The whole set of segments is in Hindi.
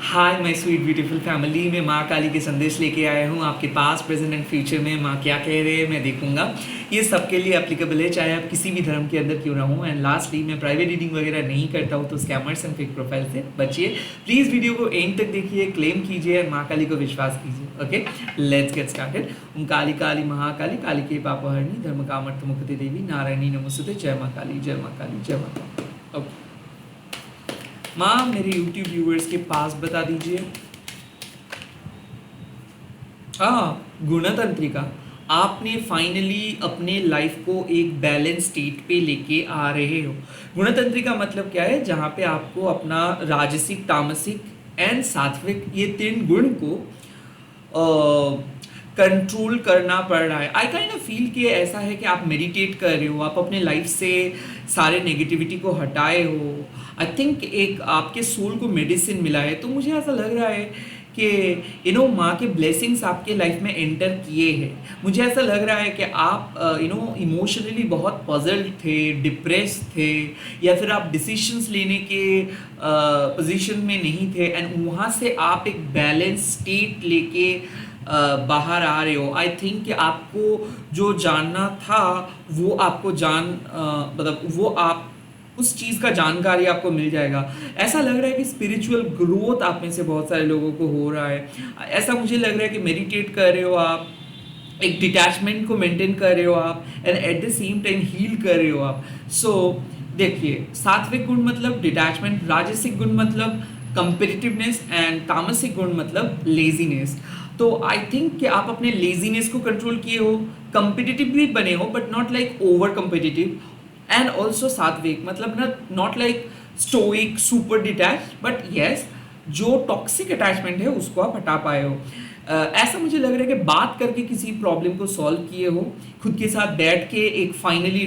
Hi my sweet beautiful family. मैं माँ काली के संदेश लेके आया हूँ आपके पास प्रेजेंट एंड फ्यूचर में। माँ क्या कह रहे हैं मैं देखूंगा। ये सबके लिए एप्लीकेबल है, चाहे आप किसी भी धर्म के अंदर क्यों ना हो। एंड लास्टली, मैं प्राइवेट रीडिंग वगैरह नहीं करता हूँ, तो स्कैमर्स एंड फेक प्रोफाइल से बचिए। प्लीज़ वीडियो को एंड तक देखिए, क्लेम कीजिए और माँ काली को विश्वास कीजिए। Okay, let's get started. ओम काली काली महाकाली, काली के पापहरणी, धर्म कामर्थ मुक्ति देवी, नारायणी नमोस्तुते। जय माँ काली, जय माँ काली, जय माँ काली। ओके माँ, मेरे YouTube व्यूअर्स के पास बता दीजिए। हाँ, गुणतंत्रिका, आपने फाइनली अपने लाइफ को एक बैलेंस स्टेट पे लेके आ रहे हो। गुणतंत्रिका मतलब क्या है? जहाँ पे आपको अपना राजसिक, तामसिक एंड सात्विक, ये तीन गुण को कंट्रोल करना पड़ रहा है। आई काइंड ऑफ फील कि ऐसा है कि आप मेडिटेट कर रहे हो, आप अपने लाइफ से सारे नेगेटिविटी को हटाए हो। आई थिंक एक आपके सोल को मेडिसिन मिला है। तो मुझे ऐसा लग रहा है कि माँ के ब्लेसिंग्स आपके लाइफ में एंटर किए हैं। मुझे ऐसा लग रहा है कि आप इमोशनली बहुत पजल्ड थे, डिप्रेस थे, या फिर आप डिसीशंस लेने के पोजीशन में नहीं थे, एंड वहाँ से आप एक बैलेंस स्टेट लेके बाहर आ रहे हो। आई थिंक कि आपको जो जानना था वो आपको मतलब वो आप उस चीज़ का जानकारी आपको मिल जाएगा। ऐसा लग रहा है कि स्पिरिचुअल ग्रोथ आप में से बहुत सारे लोगों को हो रहा है। ऐसा मुझे लग रहा है कि मेडिटेट कर रहे हो आप, एक डिटैचमेंट को मेंटेन कर रहे हो आप, and at the same time heal कर रहे हो आप। सो देखिए, सात्विक गुण मतलब डिटैचमेंट, राजसिक गुण मतलब कंपेटिटिवनेस, एंड तामसिक गुण मतलब लेजीनेस। तो आई थिंक कि आप अपने लेजीनेस को कंट्रोल किए हो, कंपिटिटिव भी बने हो, but not like over competitive, and also सात्विक मतलब ना not like stoic, super detach, but yes, जो टॉक्सिक अटैचमेंट है उसको आप हटा पाए हो। ऐसा मुझे लग रहा है कि बात करके किसी प्रॉब्लम को सॉल्व किए हो, खुद के साथ बैठ के एक फाइनली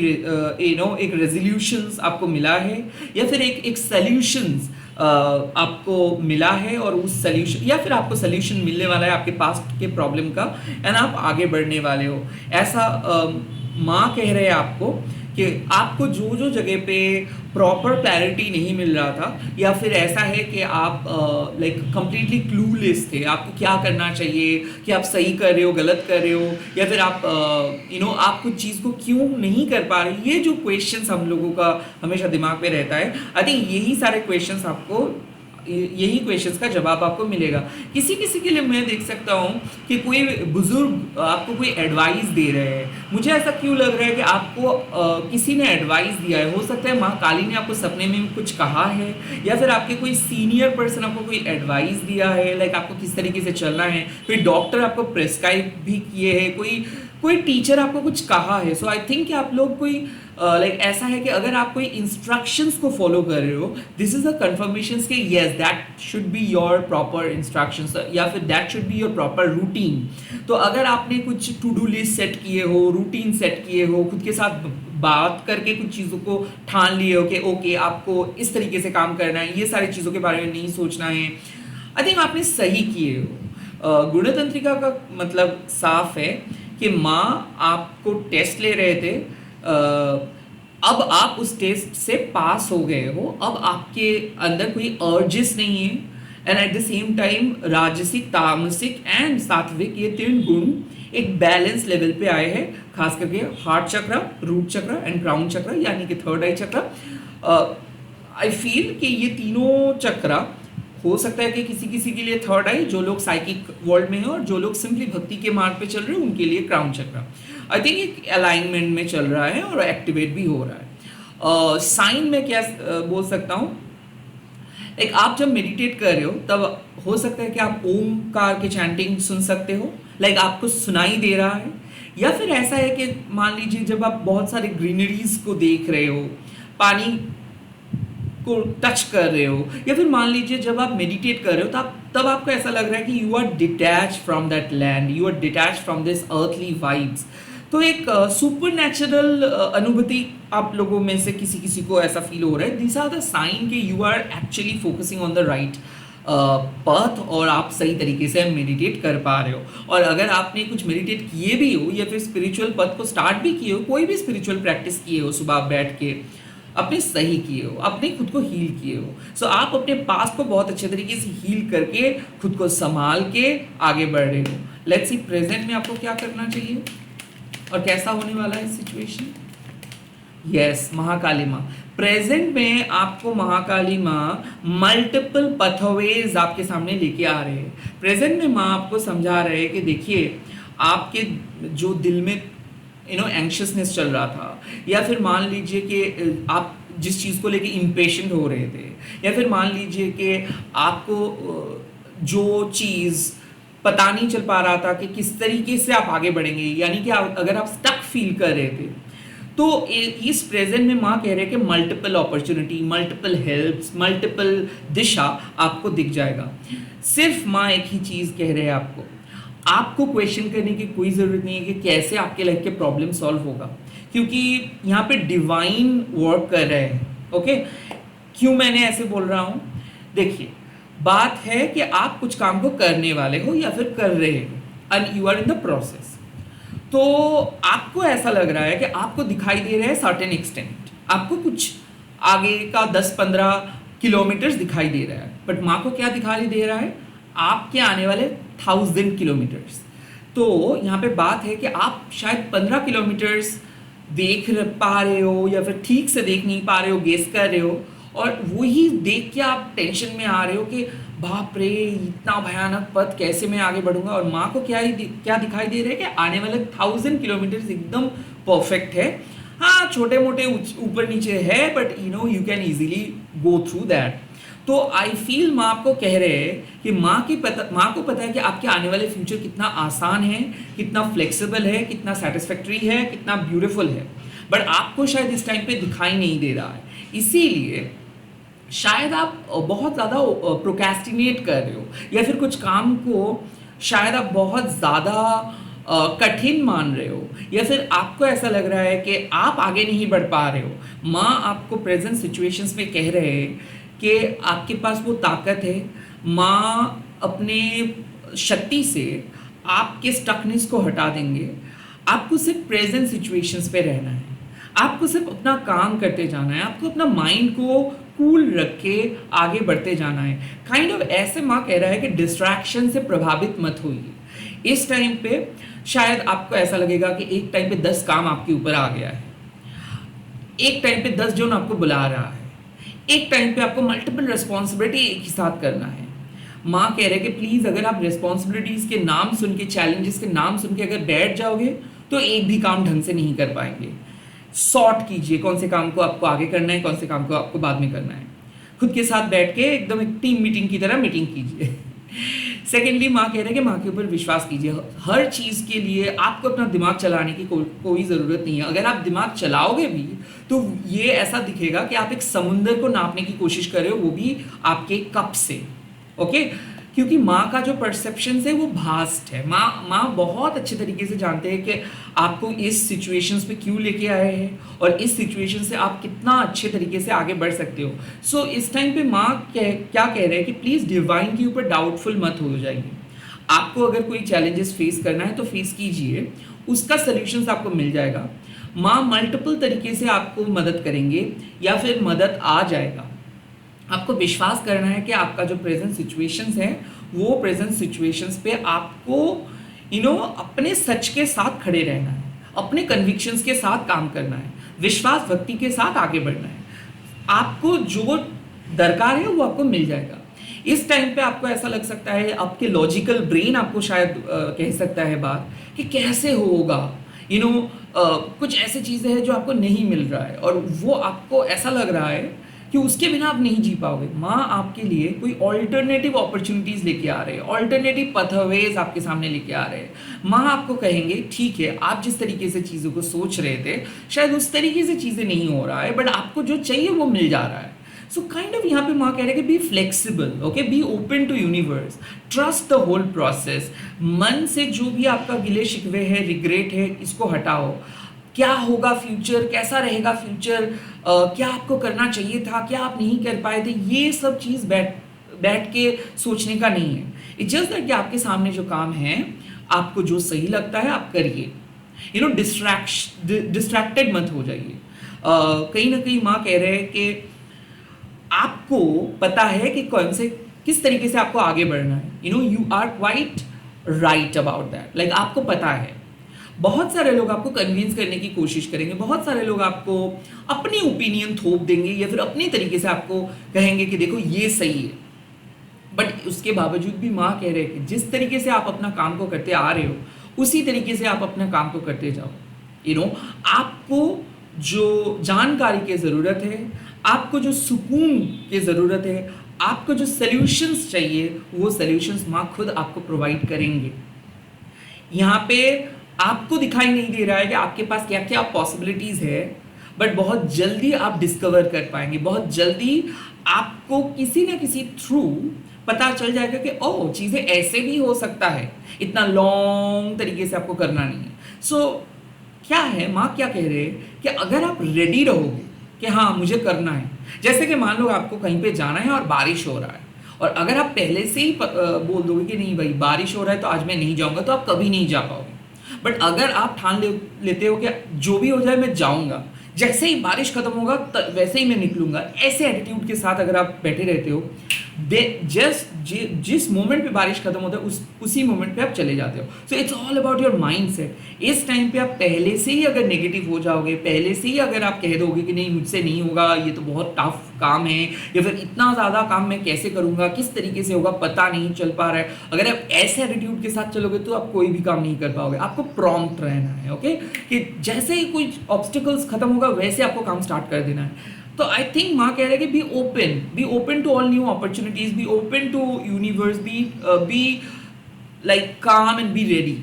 एक रेजोल्यूशंस आपको मिला है, या फिर एक सल्यूशंस आपको मिला है, और उस सल्यूशन या फिर आपको सल्यूशन मिलने वाला है आपके पास्ट के प्रॉब्लम का, एंड आप आगे बढ़ने वाले हो। ऐसा माँ कह रहे हैं आपको कि आपको जो जो जगह पे प्रॉपर क्लैरिटी नहीं मिल रहा था, या फिर ऐसा है कि आप लाइक कंप्लीटली क्लूलेस थे, आपको क्या करना चाहिए, कि आप सही कर रहे हो, गलत कर रहे हो, या फिर आप आप कुछ चीज़ को क्यों नहीं कर पा रहे। ये जो क्वेश्चंस हम लोगों का हमेशा दिमाग में रहता है, आई थिंक यही सारे क्वेश्चंस आपको, यही क्वेश्चंस का जवाब आपको मिलेगा। किसी किसी के लिए मैं देख सकता हूँ कि कोई बुजुर्ग आपको कोई एडवाइस दे रहे हैं। मुझे ऐसा क्यों लग रहा है कि आपको किसी ने एडवाइस दिया है। हो सकता है माँ काली ने आपको सपने में कुछ कहा है, या फिर आपके कोई सीनियर पर्सन आपको कोई एडवाइस दिया है, लाइक आपको किस तरीके से चलना है। कोई डॉक्टर आपको प्रेस्क्राइब भी किए हैं, कोई टीचर आपको कुछ कहा है। सो आई थिंक कि आप लोग कोई लाइक ऐसा है कि अगर आप कोई इंस्ट्रक्शंस को फॉलो कर रहे हो, दिस इज अ कन्फर्मेशन कि yes, that should be your proper instructions, या फिर that should be your proper routine. तो अगर आपने कुछ टू डू लिस्ट सेट किए हो, रूटीन सेट किए हो, खुद के साथ बात करके कुछ चीज़ों को ठान लिए हो कि ओके आपको इस तरीके से काम करना है, ये सारी चीज़ों के बारे में नहीं सोचना है, आई थिंक आपने सही किए हो। गुणतंत्रिका का मतलब साफ है कि माँ आपको टेस्ट ले रहे थे, अब आप उस टेस्ट से पास हो गए हो। अब आपके अंदर कोई अर्जेस नहीं है, and at the same time राजसिक, तामसिक एंड सात्विक, ये तीन गुण एक बैलेंस लेवल पे आए हैं। खास करके हार्ट चक्र, रूट चक्र एंड क्राउन चक्र, यानी कि थर्ड आई चक्र। आई फील कि ये तीनों चक्र हो सकता है कि किसी किसी के लिए थर्ड आई, जो लोग साइकिक वर्ल्ड में है, और जो लोग सिंपली भक्ति के मार्ग पे चल रहे हैं उनके लिए क्राउन चक्र। आई थिंक एक अलाइनमेंट में चल रहा है और एक्टिवेट भी हो रहा है। साइन में क्या बोल सकता हूँ, एक आप जब मेडिटेट कर रहे हो तब हो सकता है कि आप ओमकार के चैंटिंग सुन सकते हो, लाइक आपको सुनाई दे रहा है। या फिर ऐसा है कि मान लीजिए जब आप बहुत सारे ग्रीनरीज को देख रहे हो, पानी को टच कर रहे हो, या फिर मान लीजिए जब आप मेडिटेट कर रहे हो तब आपको ऐसा लग रहा है कि you are detach from that land, you are detach from this earthly vibes. तो एक सुपर नेचुरल अनुभूति आप लोगों में से किसी किसी को ऐसा फील हो रहा है। दिस आर द साइन कि you are actually focusing on the right path, और आप सही तरीके से मेडिटेट कर पा रहे हो। और अगर आपने कुछ मेडिटेट किए भी हो, या फिर स्पिरिचुअल पथ को स्टार्ट भी किए हो, कोई भी स्पिरिचुअल प्रैक्टिस किए हो, सुबह बैठ के अपने सही किए हो, अपने खुद को हील किए हो। सो आप अपने पास्ट को बहुत अच्छे तरीके से हील करके खुद को संभाल के आगे बढ़ रहे हो। लेट्स सी प्रेजेंट में आपको क्या करना चाहिए और कैसा होने वाला है सिचुएशन। यस, महाकाली माँ प्रेजेंट में आपको महाकाली माँ मल्टीपल पथवेज आपके सामने लेके आ रहे हैं। प्रेजेंट में माँ आपको समझा रहे हैं कि देखिए आपके जो दिल में एंग्शियसनेस चल रहा था, या फिर मान लीजिए कि आप जिस चीज़ को लेके इम्पेशेंट हो रहे थे, या फिर मान लीजिए कि आपको जो चीज़ पता नहीं चल पा रहा था कि किस तरीके से आप आगे बढ़ेंगे, यानी कि अगर आप स्टक फील कर रहे थे, तो इस प्रेजेंट में माँ कह रहे हैं कि multiple opportunity, multiple helps, multiple दिशा आपको दिख जाएगा। सिर्फ माँ एक ही चीज़ कह रहे हैं आपको क्वेश्चन करने की कोई ज़रूरत नहीं है कि कैसे आपके लाइफ के प्रॉब्लम सॉल्व होगा, क्योंकि यहाँ पे डिवाइन वर्क कर रहे हैं। ओके, क्यों मैंने ऐसे बोल रहा हूँ? देखिए, बात है कि आप कुछ काम को करने वाले हो या फिर कर रहे हो and you are in the process. तो आपको ऐसा लग रहा है कि आपको दिखाई दे रहा है सर्टेन एक्सटेंट, आपको कुछ आगे का 10-15 किलोमीटर्स दिखाई दे रहा है, बट माँ को क्या दिखाई दे रहा है? आपके आने वाले 1000 किलोमीटर्स। तो यहाँ पे बात है कि आप शायद 15 किलोमीटर्स देख पा रहे हो या फिर ठीक से देख नहीं पा रहे हो, गेस कर रहे हो, और वही देख के आप टेंशन में आ रहे हो कि बाप रे इतना भयानक पथ, कैसे मैं आगे बढ़ूंगा। और माँ को क्या दिखाई दे रहा है कि आने वाले 1000 किलोमीटर्स एकदम परफेक्ट है। हाँ, छोटे मोटे ऊपर नीचे है, but you can easily go through that. तो आई फील माँ आपको कह रहे हैं कि माँ को पता है कि आपके आने वाले फ्यूचर कितना आसान है, कितना फ्लेक्सिबल है, कितना सेटिस्फैक्टरी है, कितना ब्यूटीफुल है, बट आपको शायद इस टाइम पे दिखाई नहीं दे रहा है। इसीलिए शायद आप बहुत ज़्यादा प्रोक्रेस्टिनेट कर रहे हो, या फिर कुछ काम को शायद आप बहुत ज़्यादा कठिन मान रहे हो, या फिर आपको ऐसा लग रहा है कि आप आगे नहीं बढ़ पा रहे हो। माँ आपको प्रेजेंट सिचुएशंस में कह रहे हैं कि आपके पास वो ताकत है। माँ अपने शक्ति से आपके स्टकनेस को हटा देंगे। आपको सिर्फ प्रेजेंट सिचुएशंस पे रहना है, आपको सिर्फ अपना काम करते जाना है, आपको अपना माइंड को कूल रख के आगे बढ़ते जाना है। काइंड ऑफ ऐसे माँ कह रहा है कि डिस्ट्रैक्शन से प्रभावित मत होइए। इस टाइम पे शायद आपको ऐसा लगेगा कि एक टाइम पे 10 काम आपके ऊपर आ गया है, एक टाइम पे 10 जन आपको बुला रहा है, एक टाइम पे आपको मल्टीपल रिस्पॉन्सिबिलिटी एक ही साथ करना है। माँ कह रहे कि प्लीज़ अगर आप रिस्पॉन्सिबिलिटीज़ के नाम सुन के, चैलेंजेस के नाम सुन के अगर बैठ जाओगे तो एक भी काम ढंग से नहीं कर पाएंगे। सॉर्ट कीजिए कौन से काम को आपको आगे करना है, कौन से काम को आपको बाद में करना है। खुद के साथ बैठ के एकदम एक टीम मीटिंग की तरह मीटिंग कीजिए। सेकेंडली माँ कह रहे हैं कि माँ के ऊपर विश्वास कीजिए। हर चीज़ के लिए आपको अपना दिमाग चलाने की कोई ज़रूरत नहीं है। अगर आप दिमाग चलाओगे भी तो ये ऐसा दिखेगा कि आप एक समुंदर को नापने की कोशिश कर रहे हो, वो भी आपके कप से। ओके, क्योंकि माँ का जो परसेप्शन है वो भास्ट है। माँ बहुत अच्छे तरीके से जानते हैं कि आपको इस सिचुएशंस पे क्यों लेके आए हैं और इस सिचुएशन से आप कितना अच्छे तरीके से आगे बढ़ सकते हो। सो इस टाइम पे माँ क्या कह रहे हैं कि प्लीज़ डिवाइन के ऊपर डाउटफुल मत हो जाइए। आपको अगर कोई चैलेंजेस फेस करना है तो फेस कीजिए, उसका सल्यूशंस आपको मिल जाएगा। माँ मल्टीपल तरीके से आपको मदद करेंगे या फिर मदद आ जाएगा। आपको विश्वास करना है कि आपका जो प्रेजेंट सिचुएशंस है वो प्रेजेंट सिचुएशंस पे आपको अपने सच के साथ खड़े रहना है, अपने कन्विक्शंस के साथ काम करना है, विश्वास भक्ति के साथ आगे बढ़ना है। आपको जो दरकार है वो आपको मिल जाएगा। इस टाइम पे आपको ऐसा लग सकता है, आपके लॉजिकल ब्रेन आपको शायद कह सकता है बात कि कैसे होगा, कुछ ऐसी चीज़ें हैं जो आपको नहीं मिल रहा है और वो आपको ऐसा लग रहा है कि उसके बिना आप नहीं जी पाओगे। माँ आपके लिए कोई ऑल्टरनेटिव अपॉर्चुनिटीज़ लेके आ रहे हैं, ऑल्टरनेटिव पथवेज आपके सामने लेके आ रहे हैं। माँ आपको कहेंगे ठीक है, आप जिस तरीके से चीज़ों को सोच रहे थे शायद उस तरीके से चीज़ें नहीं हो रहा है, बट आपको जो चाहिए वो मिल जा रहा है। सो काइंड ऑफ यहाँ पे माँ कह रहे हैं कि be flexible, okay, be open to universe, trust the whole process. मन से जो भी आपका गिले शिकवे है, रिग्रेट है, इसको हटाओ। क्या होगा फ्यूचर, कैसा रहेगा फ्यूचर, क्या आपको करना चाहिए था, क्या आप नहीं कर पाए थे, ये सब चीज़ बैठ के सोचने का नहीं है। इट्स जस्ट दैट कि आपके सामने जो काम है, आपको जो सही लगता है आप करिए। डिस्ट्रैक्टेड मत हो जाइए। कहीं ना कहीं माँ कह रहे हैं कि आपको पता है कि कौन से किस तरीके से आपको आगे बढ़ना है, you are quite right about that, like आपको पता है। बहुत सारे लोग आपको कन्विंस करने की कोशिश करेंगे, बहुत सारे लोग आपको अपनी ओपिनियन थोप देंगे या फिर अपनी तरीके से आपको कहेंगे कि देखो ये सही है, बट उसके बावजूद भी माँ कह रहे हैं कि जिस तरीके से आप अपना काम को करते आ रहे हो उसी तरीके से आप अपना काम को करते जाओ। आपको जो जानकारी की ज़रूरत है, आपको जो सुकून की ज़रूरत है, आपको जो सॉल्यूशंस चाहिए, वो सॉल्यूशंस माँ खुद आपको प्रोवाइड करेंगे। यहाँ पे आपको दिखाई नहीं दे रहा है कि आपके पास क्या क्या पॉसिबिलिटीज़ है, बट बहुत जल्दी आप डिस्कवर कर पाएंगे, बहुत जल्दी आपको किसी ना किसी थ्रू पता चल जाएगा कि ओह चीज़ें ऐसे भी हो सकता है, इतना लॉन्ग तरीके से आपको करना नहीं है। सो क्या है, माँ क्या कह रहे हैं कि अगर आप रेडी रहोगे कि हाँ मुझे करना है, जैसे कि मान लो आपको कहीं पे जाना है और बारिश हो रहा है, और अगर आप पहले से ही बोल दोगे कि नहीं भाई बारिश हो रहा है तो आज मैं नहीं जाऊँगा, तो आप कभी नहीं जा पाओगे। बट अगर आप ठान लेते हो कि जो भी हो जाए मैं जाऊँगा, जैसे ही बारिश खत्म होगा वैसे ही मैं निकलूंगा, ऐसे एटीट्यूड के साथ अगर आप बैठे रहते हो, जिस मोमेंट पे बारिश खत्म होता है उसी मोमेंट पे आप चले जाते हो। So it's all about your mind set. इस टाइम पे आप पहले से ही अगर नेगेटिव हो जाओगे, पहले से ही अगर आप कह दोगे कि नहीं मुझसे नहीं होगा, ये तो बहुत टफ काम है, या फिर इतना ज़्यादा काम मैं कैसे करूँगा, किस तरीके से होगा पता नहीं चल पा रहा है, अगर आप ऐसे एटीट्यूड के साथ चलोगे तो आप कोई भी काम नहीं कर पाओगे। आपको प्रॉम्प्ट रहना है, ओके, कि जैसे ही कोई ऑब्स्टिकल्स खत्म होगा वैसे आपको काम स्टार्ट कर देना है। तो आई थिंक माँ कह रहे हैं कि be open to all new opportunities, be open to universe, be like calm and be ready.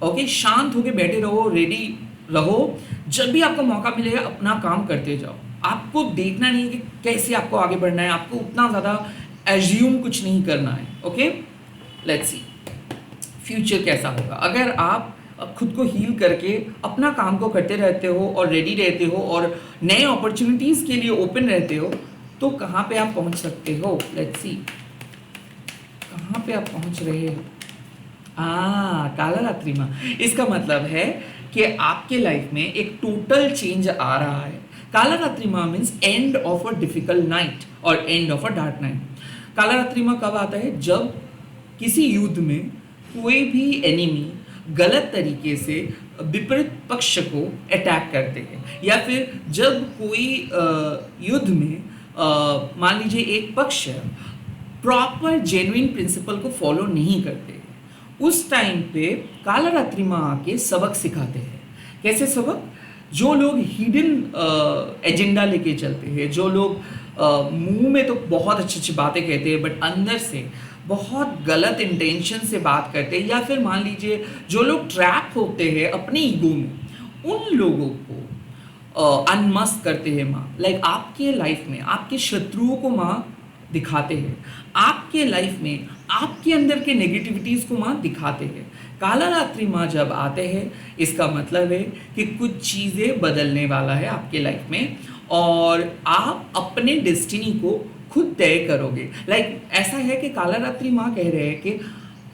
Okay, शांत होके बैठे रहो, रेडी रहो, जब भी आपको मौका मिलेगा अपना काम करते जाओ। आपको देखना नहीं है कि कैसे आपको आगे बढ़ना है, आपको उतना ज़्यादा एज्यूम कुछ नहीं करना है। ओके, लेट्स सी फ्यूचर कैसा होगा अगर आप खुद को हील करके अपना काम को करते रहते हो और रेडी रहते हो और नए अपॉर्चुनिटीज़ के लिए ओपन रहते हो, तो कहाँ पे आप पहुँच सकते हो। लेट्स सी कहाँ पे आप पहुँच रहे हो। काला रात्रि माँ, इसका मतलब है कि आपके लाइफ में एक टोटल चेंज आ रहा है। काला रात्रि माँ means end of a difficult night और end of a dark night. Kalaratri माँ कब आता है, जब किसी युद्ध में कोई भी एनिमी गलत तरीके से विपरीत पक्ष को अटैक करते हैं, या फिर जब कोई युद्ध में मान लीजिए एक पक्ष प्रॉपर जेन्युइन प्रिंसिपल को फॉलो नहीं करते, उस टाइम पे काला रात्रि माँ आके सबक सिखाते हैं। कैसे सबक? जो लोग हिडन एजेंडा लेके चलते हैं, जो लोग मुंह में तो बहुत अच्छी अच्छी बातें कहते हैं बट अंदर से बहुत गलत इंटेंशन से बात करते हैं, या फिर मान लीजिए जो लोग ट्रैप होते हैं अपने ईगो में, उन लोगों को अनमस्त करते हैं माँ। लाइक आपके लाइफ में आपके शत्रुओं को माँ दिखाते हैं, आपके लाइफ में आपके अंदर के नेगेटिविटीज़ को माँ दिखाते हैं। काला रात्रि माँ जब आते हैं, इसका मतलब है कि कुछ चीज़ें बदलने वाला है आपके लाइफ में, और आप अपने डेस्टिनी को खुद तय करोगे। लाइक ऐसा है कि काला रात्रि माँ कह रहे हैं कि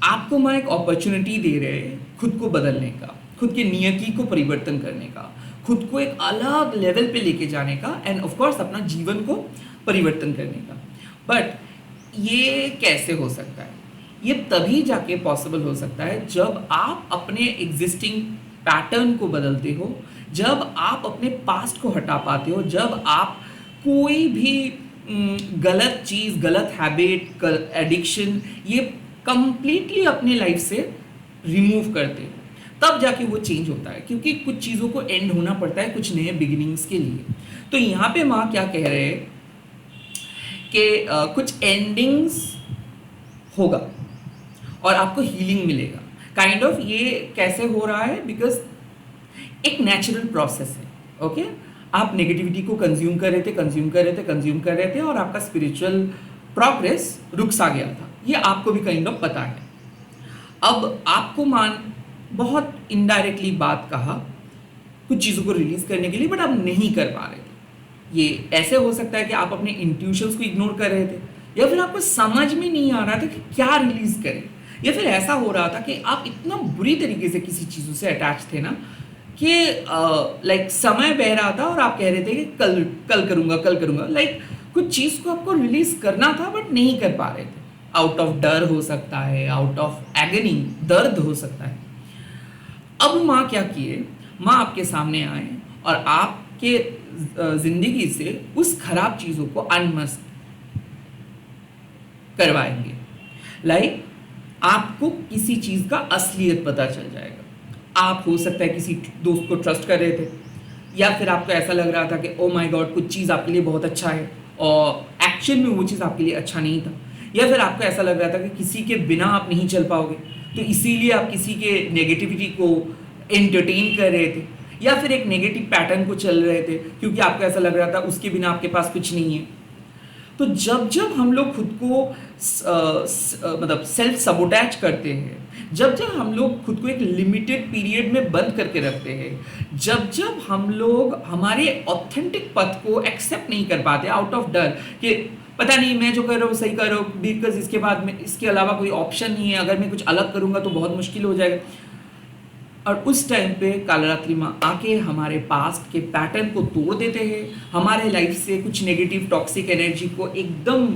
आपको माँ एक अपॉर्चुनिटी दे रहे हैं खुद को बदलने का, खुद की नियति को परिवर्तन करने का, खुद को एक अलग लेवल पे लेके जाने का, एंड ऑफ कोर्स अपना जीवन को परिवर्तन करने का। बट ये कैसे हो सकता है? ये तभी जाके पॉसिबल हो सकता है जब आप अपने एग्जिस्टिंग पैटर्न को बदलते हो, जब आप अपने पास्ट को हटा पाते हो, जब आप कोई भी गलत चीज़, गलत हैबिट, एडिक्शन ये कंप्लीटली अपने लाइफ से रिमूव करते हो, तब जाके वो चेंज होता है। क्योंकि कुछ चीज़ों को एंड होना पड़ता है कुछ नए बिगिनिंग्स के लिए। तो यहाँ पे माँ क्या कह रहे हैं कि कुछ एंडिंग्स होगा और आपको हीलिंग मिलेगा। काइंड ऑफ ये कैसे हो रहा है, बिकॉज एक नेचुरल प्रोसेस है। ओके, आप नेगेटिविटी को कंज्यूम कर रहे थे और आपका स्पिरिचुअल प्रोग्रेस रुक सा गया था, ये आपको भी काइंड ऑफ पता है। अब आपको बहुत इनडायरेक्टली बात कहा कुछ चीज़ों को रिलीज करने के लिए, बट आप नहीं कर पा रहे थे। ये ऐसे हो सकता है कि आप अपने इंट्यूशंस को इग्नोर कर रहे थे, या फिर आपको समझ में नहीं आ रहा था कि क्या रिलीज करें, या फिर ऐसा हो रहा था कि आप इतना बुरी तरीके से किसी चीज़ों से अटैच थे ना कि लाइक समय बह रहा था और आप कह रहे थे कि कल कल करूँगा, कल करूँगा, लाइक कुछ चीज़ को आपको रिलीज़ करना था बट नहीं कर पा रहे थे। आउट ऑफ डर हो सकता है, आउट ऑफ एगनी, दर्द हो सकता है। अब माँ क्या किए, माँ आपके सामने आए और आपके ज़िंदगी से उस खराब चीज़ों को अनमस्क करवाएंगे। लाइक आपको किसी चीज़ का असलियत पता चल जाएगा। आप हो सकता है किसी दोस्त को ट्रस्ट कर रहे थे, या फिर आपको ऐसा लग रहा था कि ओ माय गॉड कुछ चीज़ आपके लिए बहुत अच्छा है और एक्चुअल में वो चीज़ आपके लिए अच्छा नहीं था, या फिर आपको ऐसा लग रहा था कि किसी के बिना आप नहीं चल पाओगे, तो इसीलिए आप किसी के नेगेटिविटी को एंटरटेन कर रहे थे, या फिर एक नेगेटिव पैटर्न को चल रहे थे क्योंकि आपको ऐसा लग रहा था उसके बिना आपके पास कुछ नहीं है। तो जब जब हम लोग खुद को मतलब सेल्फ सबोटैच करते हैं, जब जब हम लोग खुद को एक लिमिटेड पीरियड में बंद करके रखते हैं, जब जब हम लोग हमारे ऑथेंटिक पथ को एक्सेप्ट नहीं कर पाते आउट ऑफ डर कि पता नहीं मैं जो कर रहा हूँ सही कर रहा हूँ, बिकॉज इसके बाद में इसके अलावा कोई ऑप्शन नहीं है, अगर मैं कुछ अलग करूँगा तो बहुत मुश्किल हो जाएगा। और उस टाइम पे कालरात्रि माँ आके हमारे पास्ट के पैटर्न को तोड़ देते हैं, हमारे लाइफ से कुछ नेगेटिव टॉक्सिक एनर्जी को एकदम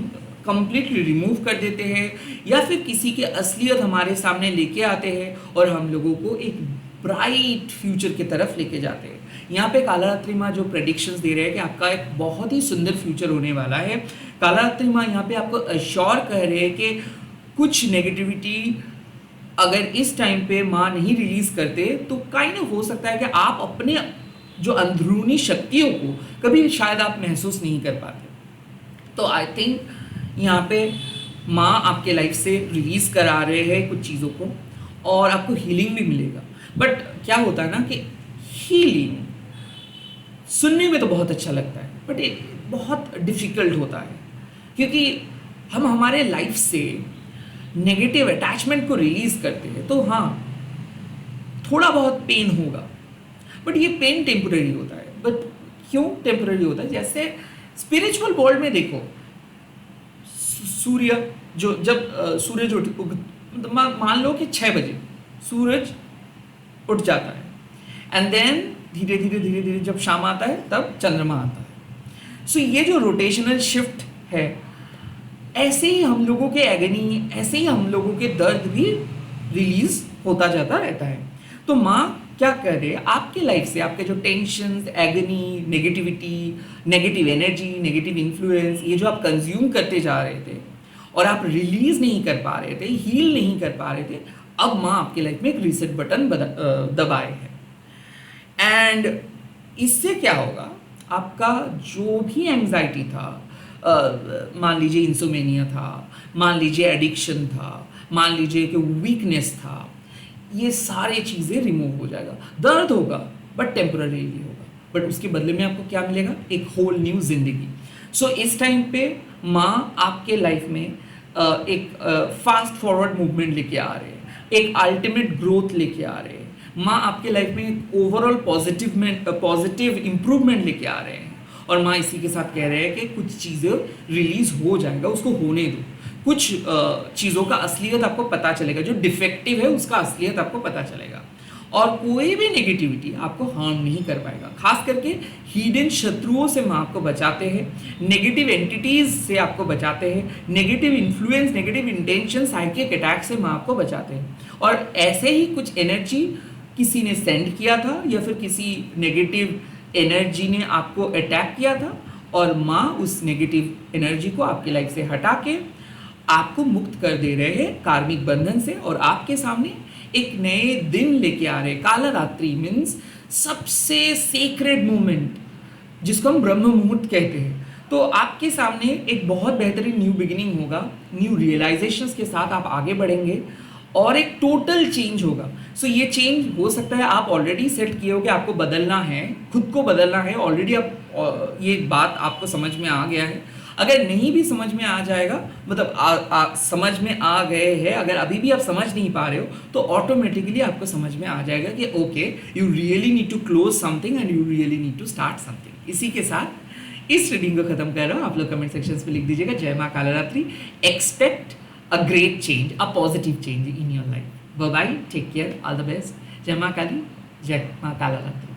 कंप्लीटली रिमूव कर देते हैं, या फिर किसी के असलियत हमारे सामने लेके आते हैं और हम लोगों को एक ब्राइट फ्यूचर की तरफ लेके जाते हैं। यहाँ पे कालरात्रि माँ जो प्रेडिक्शंस दे रहे हैं कि आपका एक बहुत ही सुंदर फ्यूचर होने वाला है। कालरात्रि माँ यहाँ पे आपको अश्योर कह रहे हैं कि कुछ नेगेटिविटी अगर इस टाइम पे माँ नहीं रिलीज करते तो काइंड ऑफ हो सकता है कि आप अपने जो अंदरूनी शक्तियों को कभी शायद आप महसूस नहीं कर पाते। तो आई थिंक यहाँ पे माँ आपके लाइफ से रिलीज करा रहे हैं कुछ चीज़ों को और आपको हीलिंग भी मिलेगा। बट क्या होता है ना कि हीलिंग सुनने में तो बहुत अच्छा लगता है बट ये बहुत डिफिकल्ट होता है, क्योंकि हम हमारे लाइफ से नेगेटिव अटैचमेंट को रिलीज करते हैं। तो हाँ, थोड़ा बहुत पेन होगा बट ये पेन टेम्पररी होता है। बट क्यों टेम्पररी होता है? जैसे स्पिरिचुअल वर्ल्ड में देखो, सूर्य जो जब सूरज मान लो कि 6 बजे सूरज उठ जाता है एंड देन धीरे धीरे धीरे धीरे जब शाम आता है तब चंद्रमा आता है। सो ये जो रोटेशनल शिफ्ट है, ऐसे ही हम लोगों के एगनी, ऐसे ही हम लोगों के दर्द भी रिलीज होता जाता रहता है। तो माँ क्या कर रहे हैं, आपके लाइफ से आपके जो tension, agony, negativity, negative energy, negative influence, ये जो आप कंज्यूम करते जा रहे थे और आप रिलीज नहीं कर पा रहे थे, हील नहीं कर पा रहे थे, अब माँ आपके लाइफ में एक रीसेट बटन दबाए है। एंड इससे क्या होगा, आपका जो भी एंग्जाइटी था, मान लीजिए इंसोमेनिया था, मान लीजिए एडिक्शन था, मान लीजिए कि वीकनेस था, ये सारी चीज़ें रिमूव हो जाएगा। दर्द होगा बट टेम्पररी होगा, बट उसके बदले में आपको क्या मिलेगा, एक होल न्यू जिंदगी। सो इस टाइम पे माँ आपके लाइफ में एक फास्ट फॉरवर्ड मूवमेंट लेके आ रहे हैं, एक अल्टीमेट ग्रोथ लेके आ रहे हैं। माँ आपके लाइफ में एक ओवरऑल पॉजिटिव इंप्रूवमेंट लेके आ रहे हैं। और माँ इसी के साथ कह रहे हैं कि कुछ चीज़ें रिलीज हो जाएगा, उसको होने दो। कुछ चीज़ों का असलियत आपको पता चलेगा, जो डिफेक्टिव है उसका असलियत आपको पता चलेगा, और कोई भी नेगेटिविटी आपको हार्म नहीं कर पाएगा। खास करके हिडन शत्रुओं से माँ आपको बचाते हैं, नेगेटिव एंटिटीज से आपको बचाते हैं, negative influence, negative intention, psychic attack से माँ आपको बचाते हैं। और ऐसे ही कुछ एनर्जी किसी ने सेंड किया था या फिर किसी नेगेटिव एनर्जी ने आपको अटैक किया था, और माँ उस नेगेटिव एनर्जी को आपकी लाइफ से हटा के आपको मुक्त कर दे रहे हैं कार्मिक बंधन से, और आपके सामने एक नए दिन लेके आ रहे हैं। कालरात्रि मीन्स सबसे सेक्रेड मोमेंट, जिसको हम ब्रह्म मुहूर्त कहते हैं। तो आपके सामने एक बहुत बेहतरीन न्यू बिगिनिंग होगा, न्यू रियलाइजेशंस के साथ आप आगे बढ़ेंगे और एक टोटल चेंज होगा। सो ये चेंज हो सकता है आप ऑलरेडी सेट किए हो कि आपको बदलना है, खुद को बदलना है, ऑलरेडी आप ये बात आपको समझ में आ गया है। अगर नहीं भी समझ में आ जाएगा, मतलब समझ में आ गए हैं, अगर अभी भी आप समझ नहीं पा रहे हो तो ऑटोमेटिकली आपको समझ में आ जाएगा कि okay, you really need to close something and you really need to start something. इसी के साथ इस रीडिंग को खत्म कर रहा हूँ। आप लोग कमेंट सेक्शंस में लिख दीजिएगा, जय माँ Kalratri, expect a great change, a positive change in your life. Bye bye, take care, all the best. Jai Maa Kali. जय माँ काला रात्रि।